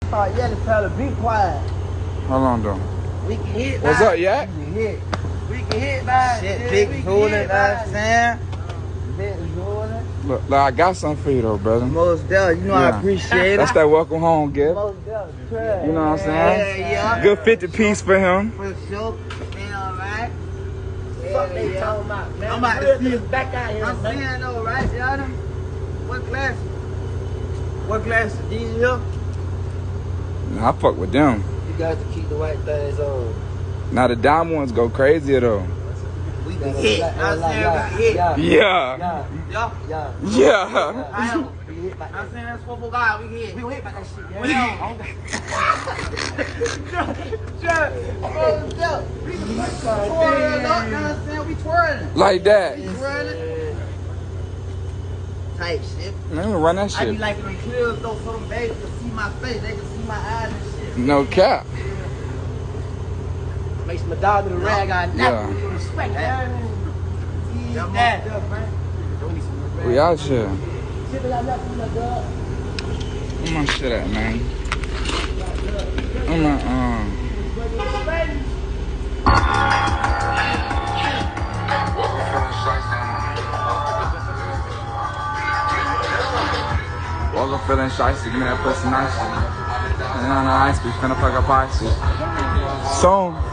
start yelling, tell her be quiet. Hold on, though. We can hit. What's up, Yak? We can hit. We can hit by shit. Big fooling, you know what I'm saying? Big fooling. Look, I got something for you, though, brother. Most definitely. You know I appreciate it. That's that welcome home gift. Most definitely. You know what I'm saying? Yeah. Good 50 piece for him. For sure. Man, all right. Fuck they talking about, man. I'm about to see us back out here, I'm man. saying though, right, y'all? What class? What class? These here? I fuck with them. You got to keep the white things on. Now the diamond ones go crazier though. We can hit. I'm saying we can hit. Yeah. Yeah. Yeah. I'm saying that's what we got. We hit. We hit by that shit. We twirling. Like that. We twirling. Type shit. Man, we run that I be shit. liking them clears though, so them babies can see my face. They can see my eyes and shit. No cap. Makes my dog to the rag on Yeah. respect. That. We out here. Shit that I left from my dog. Where my shit at, man? I'm Walker feeling shiesty, give me that pussy nice. And on the ice, we finna fuck up icy. Soon.